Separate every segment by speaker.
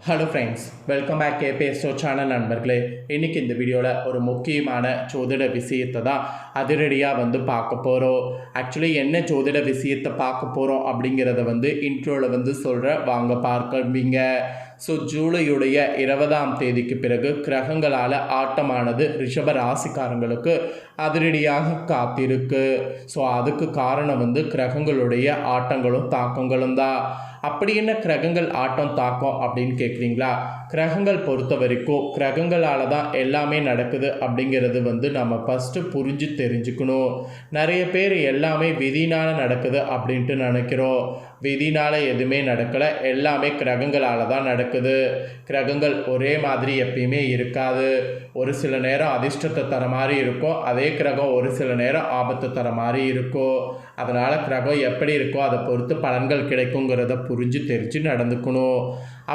Speaker 1: Hello friends, welcome back KPSO channel நண்பர்களே. இன்றைக்கி இந்த வீடியோவில் ஒரு முக்கியமான ஜோதிட விஷயத்தை தான் அதிரடியாக பார்க்க போகிறோம். ஆக்சுவலி என்ன ஜோதிட விஷயத்தை பார்க்க போகிறோம் அப்படிங்கிறத இன்ட்ரோவில் சொல்கிறேன், வாங்க பார்க்கவீங்க. ஸோ ஜூலையுடைய 20ஆம் தேதிக்கு பிறகு கிரகங்களால் ஆட்டமானது ரிஷப ராசிக்காரங்களுக்கு அதிரடியாக காத்திருக்கு. ஸோ அதுக்கு காரணம் கிரகங்களுடைய ஆட்டங்களும் தாக்கங்களும் தான். அப்படி என்ன கிரகங்கள் ஆட்டம் தாக்கம் அப்படின்னு கேட்குறீங்களா? கிரகங்கள் பொறுத்த வரைக்கும் கிரகங்களால் தான் எல்லாமே நடக்குது அப்படிங்கிறது நம்ம ஃபஸ்ட்டு புரிஞ்சு தெரிஞ்சுக்கணும். நிறைய பேர் எல்லாமே விதினால் நடக்குது அப்படின்ட்டு நினைக்கிறோம். விதினால் எதுவுமே நடக்கலை, எல்லாமே கிரகங்களால் தான் நடக்குது. கிரகங்கள் ஒரே மாதிரி எப்பயுமே இருக்காது. ஒரு சில நேரம் அதிர்ஷ்டத்தை தர மாதிரி இருக்கும், அதே கிரகம் ஒரு சில நேரம் ஆபத்து தர மாதிரி இருக்கும். அதனால் கிரகம் எப்படி இருக்கோ அதை பொறுத்து பலன்கள் கிடைக்குங்கிறத புரிஞ்சு தெரிஞ்சு நடந்துக்கணும்.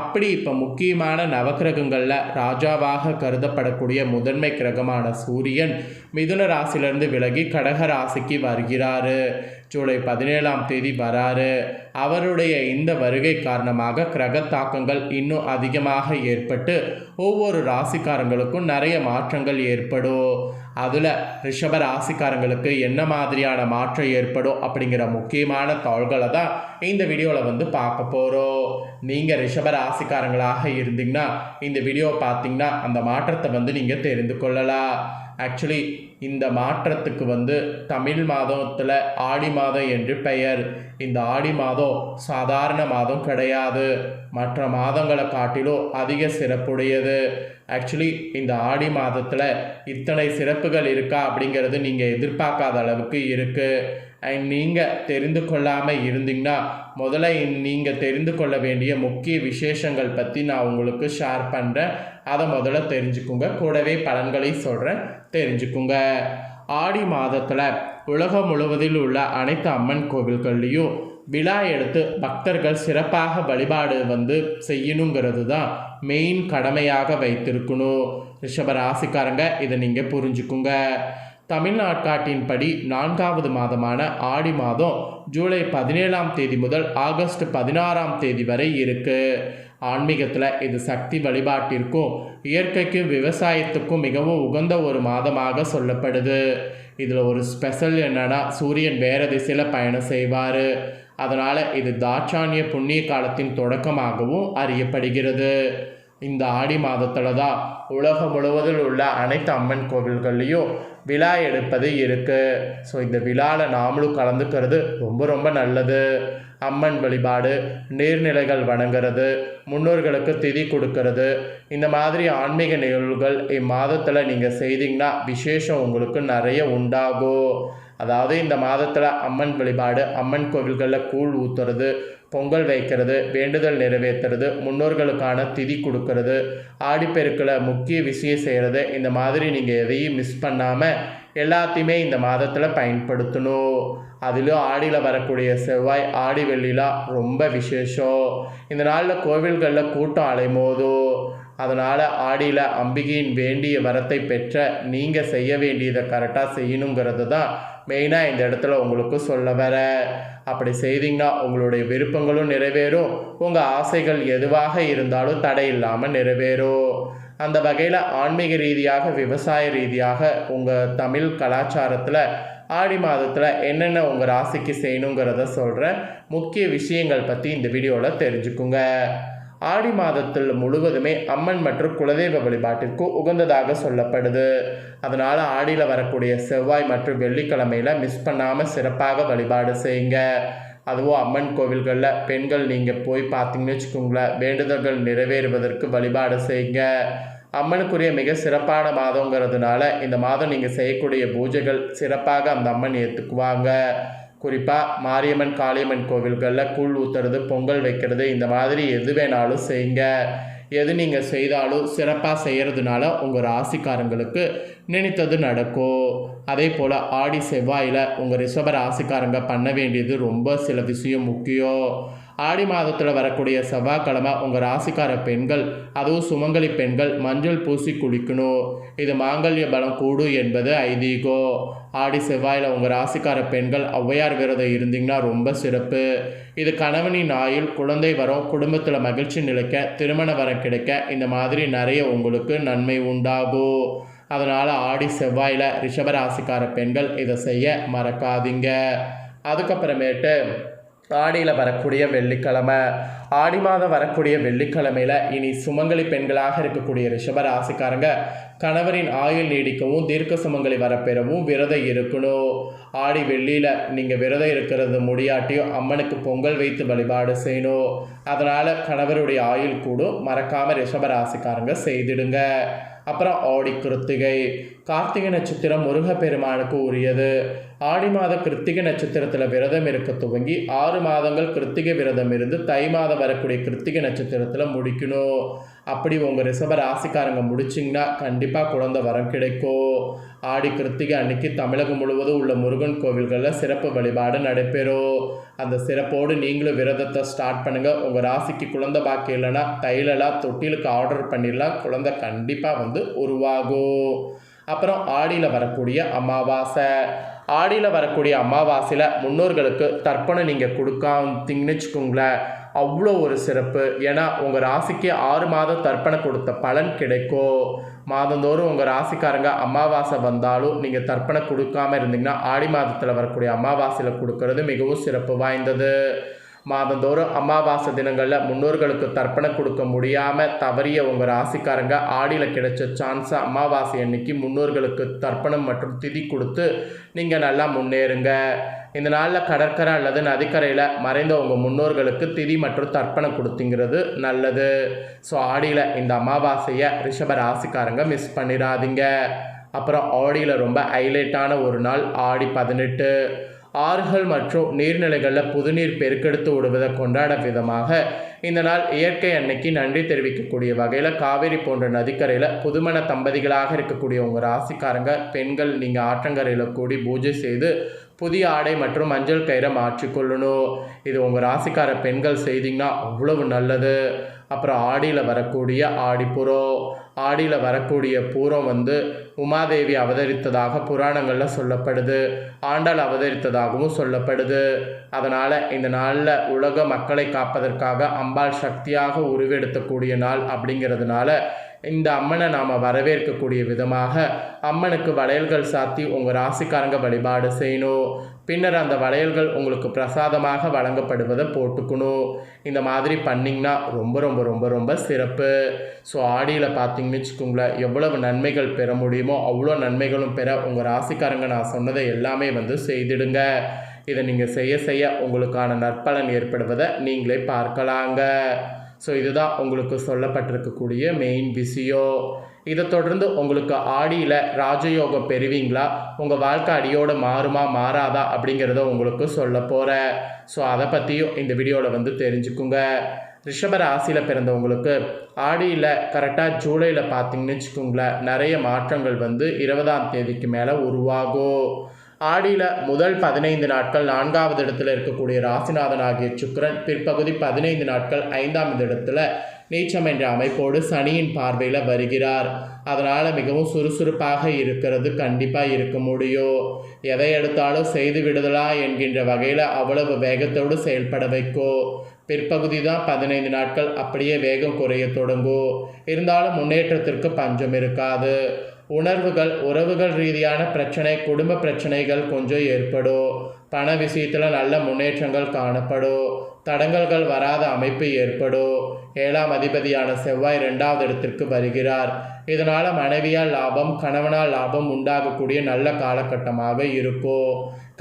Speaker 1: அப்படி இப்போ முக்கியமான நவக்கிரகங்களில் ராஜாவாக கருதப்படக்கூடிய முதன்மை கிரகமான சூரியன் மிதுன ராசியிலிருந்து விலகி கடக ராசிக்கு வருகிறாரு. ஜூலை 17ஆம் தேதி வராரு. அவருடைய இந்த வருகை காரணமாக கிரக தாக்கங்கள் இன்னும் அதிகமாக ஏற்பட்டு ஒவ்வொரு ராசிக்காரங்களுக்கும் நிறைய மாற்றங்கள் ஏற்படும். அதில் ரிஷப ராசிக்காரங்களுக்கு என்ன மாதிரியான மாற்றம் ஏற்படும் அப்படிங்கிற முக்கியமான தகவல்களை தான் இந்த வீடியோவில் பார்க்க போகிறோம். நீங்கள் ரிஷப ராசிக்காரங்களாக இருந்தீங்கன்னா இந்த வீடியோ பார்த்தீங்கன்னா அந்த மாற்றத்தை நீங்கள் தெரிந்து கொள்ளலாம். ஆக்சுவலி இந்த மாற்றத்துக்கு தமிழ் மாதத்தில் ஆடி மாதம் என்று பெயர். இந்த ஆடி மாதம் சாதாரண மாதம் கிடையாது, மற்ற மாதங்களை காட்டிலும் அதிக சிறப்புடையது. ஆக்சுவலி இந்த ஆடி மாதத்தில் இத்தனை சிறப்புகள் இருக்கா அப்படிங்கிறது நீங்கள் எதிர்பார்க்காத அளவுக்கு இருக்குது. நீங்கள் தெரிந்து கொள்ளாமல் இருந்தீங்கன்னா முதல்ல நீங்கள் தெரிந்து கொள்ள வேண்டிய முக்கிய விசேஷங்கள் பற்றி நான் உங்களுக்கு ஷேர் பண்ணுறேன். அதை முதல்ல தெரிஞ்சுக்குங்க, கூடவே பலன்களை சொல்கிறேன், தெரிஞ்சுக்குங்க. ஆடி மாதத்தில் உலகம் முழுவதில் உள்ள அனைத்து அம்மன் கோவில்கள்லேயும் விழா எடுத்து பக்தர்கள் சிறப்பாக வழிபாடு செய்யணுங்கிறது தான் மெயின் கடமையாக வைத்திருக்கணும். ரிஷப ராசிக்காரங்க இதை நீங்கள் புரிஞ்சுக்குங்க. தமிழ்நாட்காட்டின்படி 4வது மாதமான ஆடி மாதம் ஜூலை 17ஆம் தேதி முதல் ஆகஸ்ட் 16ஆம் தேதி வரை இருக்குது. ஆன்மீகத்தில் இது சக்தி வழிபாட்டிற்கும் இயற்கைக்கும் விவசாயத்துக்கும் மிகவும் உகந்த ஒரு மாதமாக சொல்லப்படுது. இதில் ஒரு ஸ்பெஷல் என்னன்னா, சூரியன் வேறு திசையில் பயணம் செய்வார். அதனால் இது தாட்சாணிய புண்ணிய காலத்தின் தொடக்கமாகவும் அறியப்படுகிறது. இந்த ஆடி மாதத்தில் தான் உலகம் முழுவதில் உள்ள அனைத்து அம்மன் கோவில்கள்லேயும் விழா எடுப்பது இருக்குது. ஸோ இந்த விழாவில் நாமளும் கலந்துக்கிறது ரொம்ப ரொம்ப நல்லது. அம்மன் வழிபாடு, நீர்நிலைகள் வணங்குறது, முன்னோர்களுக்கு திதி கொடுக்கறது, இந்த மாதிரி ஆன்மீக நிகழ்வுகள் இம்மாதத்தில் நீங்கள் செய்தீங்கன்னா விசேஷம் உங்களுக்கு நிறைய உண்டாகும். அதாவது இந்த மாதத்தில் அம்மன் வழிபாடு, அம்மன் கோவில்களில் கூழ் ஊற்றுறது, பொங்கல் வைக்கிறது, வேண்டுதல் நிறைவேற்றுறது, முன்னோர்களுக்கான திதி கொடுக்கறது, ஆடிப்பெருக்கில் முக்கிய விஷயம் செய்கிறது, இந்த மாதிரி நீங்கள் எதையும் மிஸ் பண்ணாமல் எல்லாத்தையுமே இந்த மாதத்தில் பயன்படுத்தணும். அதிலும் ஆடியில் வரக்கூடிய செவ்வாய் ஆடி வெள்ளிலாம் ரொம்ப விசேஷம். இந்த நாளில் கோவில்களில் கூட்டம் அலைமோதும். அதனால் ஆடியில் அம்பிகையின் வேண்டிய வரத்தை பெற்ற நீங்கள் செய்ய வேண்டியதை கரெக்டாக செய்யணுங்கிறது தான் மெயினாக இந்த இடத்துல உங்களுக்கு சொல்ல வர. அப்படி செய்தீங்கன்னா உங்களுடைய விருப்பங்களும் நிறைவேறும், உங்கள் ஆசைகள் எதுவாக இருந்தாலும் தடை இல்லாமல் நிறைவேறும். அந்த வகையில் ஆன்மீக ரீதியாக, விவசாய ரீதியாக உங்கள் தமிழ் கலாச்சாரத்தில் ஆடி மாதத்தில் என்னென்ன உங்கள் ராசிக்கு செய்யணுங்கிறத சொல்கிறேன். முக்கிய விஷயங்கள் பற்றி இந்த வீடியோவில் தெரிஞ்சுக்குங்க. ஆடி மாதத்தில் முழுவதுமே அம்மன் மற்றும் குலதெய்வ வழிபாட்டிற்கு உகந்ததாக சொல்லப்படுது. அதனால் ஆடியில் வரக்கூடிய செவ்வாய் மற்றும் வெள்ளிக்கிழமையில் மிஸ் பண்ணாமல் சிறப்பாக வழிபாடு செய்யுங்க. அதுவும் அம்மன் கோவில்களில் பெண்கள் நீங்கள் போய் பார்த்தீங்கன்னு வச்சுக்கோங்களேன், வேண்டுதல்கள் நிறைவேறுவதற்கு வழிபாடு செய்யுங்க. அம்மனுக்குரிய மிக சிறப்பான மாதங்கிறதுனால இந்த மாதம் நீங்கள் செய்யக்கூடிய பூஜைகள் சிறப்பாக அந்த அம்மன் ஏற்றுக்குவாங்க. குறிப்பாக மாரியம்மன், காளியம்மன் கோவில்களில் கூழ் ஊற்றுறது, பொங்கல் வைக்கிறது, இந்த மாதிரி எது வேணாலும் செய்யுங்க. எது நீங்கள் செய்தாலும் சிறப்பாக செய்கிறதுனால உங்கள் ராசிக்காரங்களுக்கு நினைத்தது நடக்கும். அதே போல் ஆடி செவ்வாயில் உங்கள் ரிஷப ராசிக்காரங்க பண்ண வேண்டியது ரொம்ப சில விஷயம் முக்கியம். ஆடி மாதத்தில் வரக்கூடிய செவ்வாய்க்கிழமை உங்கள் ராசிக்கார பெண்கள், அதுவும் சுமங்கலி பெண்கள் மஞ்சள் பூசி குளிக்கணும். இது மாங்கல்ய பலம் கூடும் என்பது ஐதீகம். ஆடி செவ்வாயில் உங்கள் ராசிக்கார பெண்கள் ஔவையார் விரதம் இருந்தீங்கன்னா ரொம்ப சிறப்பு. இது கணவனின் ஆயுள், குழந்தை வரம், குடும்பத்தில் மகிழ்ச்சி நிலைக்க, திருமண வரம் கிடைக்க, இந்த மாதிரி நிறைய உங்களுக்கு நன்மை உண்டாகும். அதனால் ஆடி செவ்வாயில் ரிஷபராசிக்கார பெண்கள் இதை செய்ய மறக்காதீங்க. அதுக்கப்புறமேட்டு ஆடியில் வரக்கூடிய வெள்ளிக்கிழமை, ஆடி மாதம் வரக்கூடிய வெள்ளிக்கிழமையில் இனி சுமங்கலி பெண்களாக இருக்கக்கூடிய ரிஷபராசிக்காரங்க கணவரின் ஆயுள் நீடிக்கவும் தீர்க்க சுமங்கலி வரப்பெறவும் விரதம் இருக்கணும். ஆடி வெள்ளியில் நீங்கள் விரதம் இருக்கிறது முடியாட்டியும் அம்மனுக்கு பொங்கல் வைத்து வழிபாடு செய்யணும். அதனால் கணவருடைய ஆயுள் கூடும். மறக்காமல் ரிஷபராசிக்காரங்க செய்திடுங்க. அப்புறம் ஆடி கிருத்திகை, கார்த்திகை நட்சத்திரம் முருகப்பெருமானுக்கு உரியது. ஆடி மாத கிருத்திகை நட்சத்திரத்தில் விரதம் இருக்க துவங்கி 6 மாதங்கள் கிருத்திகை விரதம் இருந்து தை மாதம் வரக்கூடிய கிருத்திகை நட்சத்திரத்தில் முடிக்கணும். அப்படி உங்கள் ரிஷப ராசிக்காரங்க முடிச்சிங்கன்னா கண்டிப்பாக குழந்தை வரம் கிடைக்கும். ஆடி கிருத்திகை அன்னைக்கு தமிழகம் முழுவதும் உள்ள முருகன் கோவில்களில் சிறப்பு வழிபாடு நடைபெறும். அந்த சிறப்போடு நீங்களும் விரதத்தை ஸ்டார்ட் பண்ணுங்கள். உங்கள் ராசிக்கு குழந்தை பாக்கி இல்லைன்னா தைலெல்லாம் தொட்டிலுக்கு ஆர்டர் பண்ணிடலாம். குழந்தை கண்டிப்பாக உருவாகும். அப்புறம் ஆடியில் வரக்கூடிய அமாவாசை, ஆடியில் வரக்கூடிய அமாவாசையில் முன்னோர்களுக்கு தர்ப்பணம் நீங்கள் கொடுக்காமீங்கன்னு வச்சுக்கோங்களேன், அவ்வளோ ஒரு சிறப்பு. ஏன்னா உங்கள் ராசிக்கு 6 மாதம் தர்ப்பணம் கொடுத்த பலன் கிடைக்கும். மாதந்தோறும் உங்கள் ராசிக்காரங்க அமாவாசை வந்தாலும் நீங்கள் தர்ப்பணம் கொடுக்காமல் இருந்தீங்கன்னா ஆடி மாதத்தில் வரக்கூடிய அமாவாசையில் கொடுக்கறது மிகவும் சிறப்பு வாய்ந்தது. மாதந்தோறும் அமாவாசை தினங்களில் முன்னோர்களுக்கு தர்ப்பணம் கொடுக்க முடியாமல் தவறிய உங்கள் ராசிக்காரங்க ஆடியில் கிடைச்ச சான்ஸை அமாவாசை அன்னைக்கு முன்னோர்களுக்கு தர்ப்பணம் மற்றும் திதி கொடுத்து நீங்கள் நல்லா முன்னேறுங்க. இந்த நாளில் கடற்கரை அல்லது நதிக்கரையில் மறைந்த உங்கள் முன்னோர்களுக்கு திதி மற்றும் தர்ப்பணம் கொடுத்தீங்கிறது நல்லது. ஸோ ஆடியில் இந்த அமாவாசையை ரிஷப ராசிக்காரங்க மிஸ் பண்ணிடாதீங்க. அப்புறம் ஆடியில் ரொம்ப ஹைலைட்டான ஒரு நாள் ஆடி 18. ஆறுகள் மற்றும் நீர்நிலைகளில் புதுநீர் பெருக்கெடுத்து விடுவதை கொண்டாட விதமாக இந்த நாள் இயற்கை அன்னைக்கு நன்றி தெரிவிக்கக்கூடிய வகையில் காவேரி போன்ற நதிக்கரையில் புதுமண தம்பதிகளாக இருக்கக்கூடிய உங்கள் ராசிக்காரங்க பெண்கள் நீங்கள் ஆற்றங்கரையில் கூடி பூஜை செய்து புதிய ஆடை மற்றும் மஞ்சள் கயிறை மாற்றிக்கொள்ளணும். இது உங்கள் ராசிக்கார பெண்கள் செய்தீங்கன்னா அவ்வளவு நல்லது. அப்புறம் ஆடியில் வரக்கூடிய ஆடிப்புறம், ஆடியில் வரக்கூடிய பூரம் உமாதேவி அவதரித்ததாக புராணங்களில் சொல்லப்படுது. ஆண்டாள் அவதரித்ததாகவும் சொல்லப்படுது. அதனால் இந்த நாளில் உலக மக்களை காப்பதற்காக அம்பாள் சக்தியாக உருவெடுத்தக்கூடிய நாள் அப்படிங்கிறதுனால இந்த அம்மனை நாம் வரவேற்கக்கூடிய விதமாக அம்மனுக்கு வளையல்கள் சாத்தி உங்கள் ராசிக்காரங்க வழிபாடு செய்யணும். பின்னர் அந்த வளையல்கள் உங்களுக்கு பிரசாதமாக வழங்கப்படுவதை போட்டுக்கணும். இந்த மாதிரி பண்ணிங்கன்னா ரொம்ப ரொம்ப ரொம்ப ரொம்ப சிறப்பு. ஸோ ஆடியில் பார்த்தீங்கன்னு வச்சுக்கோங்களேன், எவ்வளவு நன்மைகள் பெற முடியுமோ அவ்வளோ நன்மைகளும் பெற உங்கள் ராசிக்காரங்க நான் சொன்னதை எல்லாமே செய்திடுங்க. இதை நீங்கள் செய்ய செய்ய உங்களுக்கான நற்பலன் ஏற்படுவதை நீங்களே பார்க்கலாங்க. ஸோ இதுதான் உங்களுக்கு சொல்லப்பட்டிருக்கக்கூடிய மெயின் விஷயம். இதை தொடர்ந்து உங்களுக்கு ஆடியில் ராஜயோகம் பெறுவீங்களா, உங்கள் வாழ்க்கை அடியோடு மாறுமா மாறாதா அப்படிங்கிறத உங்களுக்கு சொல்ல போகிறேன். ஸோ அதை பற்றியும் இந்த வீடியோவில் தெரிஞ்சுக்குங்க. ரிஷப ராசியில் பிறந்தவங்களுக்கு ஆடியில் கரெக்டாக ஜூலையில் பார்த்தீங்கன்னு வச்சுக்கோங்களேன், நிறைய மாற்றங்கள் 20ஆம் தேதிக்கு மேலே உருவாகும். ஆடியில் முதல் 15 நாட்கள் 4வது இடத்துல இருக்கக்கூடிய ராசிநாதன் ஆகிய சுக்கிரன் பிற்பகுதி 15 நாட்கள் 5ஆம் இடத்துல நீச்சம் என்ற அமைப்போடு சனியின் பார்வையில் வருகிறார். அதனால் மிகவும் சுறுசுறுப்பாக இருக்கிறது கண்டிப்பாக இருக்க முடியும். எதை எடுத்தாலும் செய்து விடுதலாம் என்கின்ற வகையில் அவ்வளவு வேகத்தோடு செயல்பட வைக்கும். பிற்பகுதி தான் 15 நாட்கள் அப்படியே வேகம் குறைய தொடங்கும். இருந்தாலும் முன்னேற்றத்திற்கு பஞ்சம் இருக்காது. உணர்வுகள், உறவுகள் ரீதியான பிரச்சனை, குடும்ப பிரச்சனைகள் கொஞ்சம் ஏற்படும். பண விஷயத்தில் நல்ல முன்னேற்றங்கள் காணப்படும். தடங்கல்கள் வராத அமைப்பு ஏற்படும். 7ஆம் அதிபதியான செவ்வாய் 2வது இடத்திற்கு வருகிறார். இதனால் மனைவியால் லாபம், கணவனால் லாபம் உண்டாகக்கூடிய நல்ல காலகட்டமாக இருக்கும்.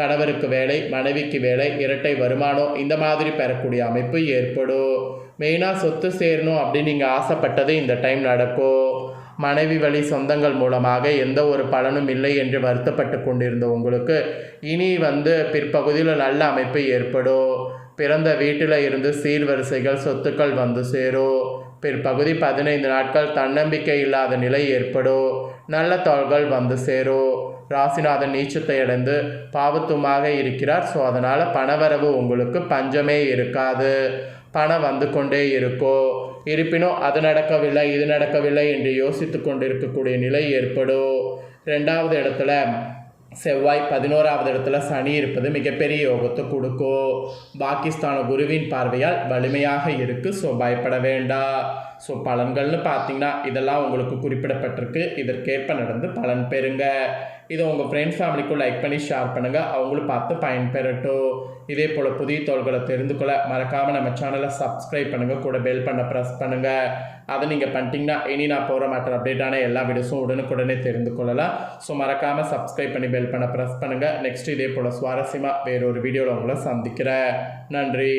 Speaker 1: கணவருக்கு வேலை, மனைவிக்கு வேலை, இரட்டை வருமானம் இந்த மாதிரி பெறக்கூடிய அமைப்பு ஏற்படும். மெயினாக சொத்து சேரணும் அப்படின்னு நீங்கள் ஆசைப்பட்டது இந்த டைம் நடக்கும். மனைவி வழி சொந்தங்கள் மூலமாக எந்த ஒரு பலனும் இல்லை என்று வருத்தப்பட்டு கொண்டிருந்த உங்களுக்கு இனி பிற்பகுதியில் நல்ல அமைப்பு ஏற்படும். பிறந்த வீட்டில் இருந்து சீர்வரிசைகள், சொத்துக்கள் சேரும். பிற்பகுதி 15 நாட்கள் தன்னம்பிக்கை இல்லாத நிலை ஏற்படும். நல்ல தாள்கள் சேரும். ராசிநாதன் நீச்சத்தை அடைந்து பாவத்துவமாக இருக்கிறார். ஸோ அதனால் பணவரவு உங்களுக்கு பஞ்சமே இருக்காது, பணம் வந்து கொண்டே இருக்கும். இருப்பினும் அது நடக்கவில்லை இது நடக்கவில்லை என்று யோசித்து கொண்டு இருக்கக்கூடிய நிலை ஏற்படும். 2வது இடத்துல செவ்வாய், 11வது இடத்துல சனி இருப்பது மிகப்பெரிய யோகத்தை கொடுக்கும். பாகிஸ்தான குருவின் பார்வையால் வலிமையாக இருக்குது. ஸோ பயப்பட வேண்டாம். ஸோ பலன்கள்னு பார்த்தீங்கன்னா இதெல்லாம் உங்களுக்கு குறிப்பிடப்பட்டிருக்கு. இதற்கேற்ப நடந்து பலன் பெறுங்க. இதை உங்கள் ஃப்ரெண்ட்ஸ் ஃபேமிலிக்கும் லைக் பண்ணி ஷேர் பண்ணுங்கள், அவங்களும் பார்த்து பயன்பெறட்டும். இதே போல் புதிய தகவல்களை தெரிந்து கொள்ள மறக்காமல் நம்ம சேனலை சப்ஸ்கிரைப் பண்ணுங்கள், கூட பெல் பண்ண ப்ரெஸ் பண்ணுங்கள். அதை நீங்கள் பண்ணிட்டீங்கன்னா இனி நான் போகிற மாட்டேன் அப்டேட்டான எல்லா வீடியோஸும் உடனுக்குடனே தெரிந்து கொள்ளலாம். ஸோ மறக்காமல் சப்ஸ்கிரைப் பண்ணி பெல் பண்ண ப்ரெஸ் பண்ணுங்கள். நெக்ஸ்ட் இதே போல் சுவாரஸ்யமாக வேறொரு வீடியோவில் உங்களை சந்திக்கிறேன். நன்றி.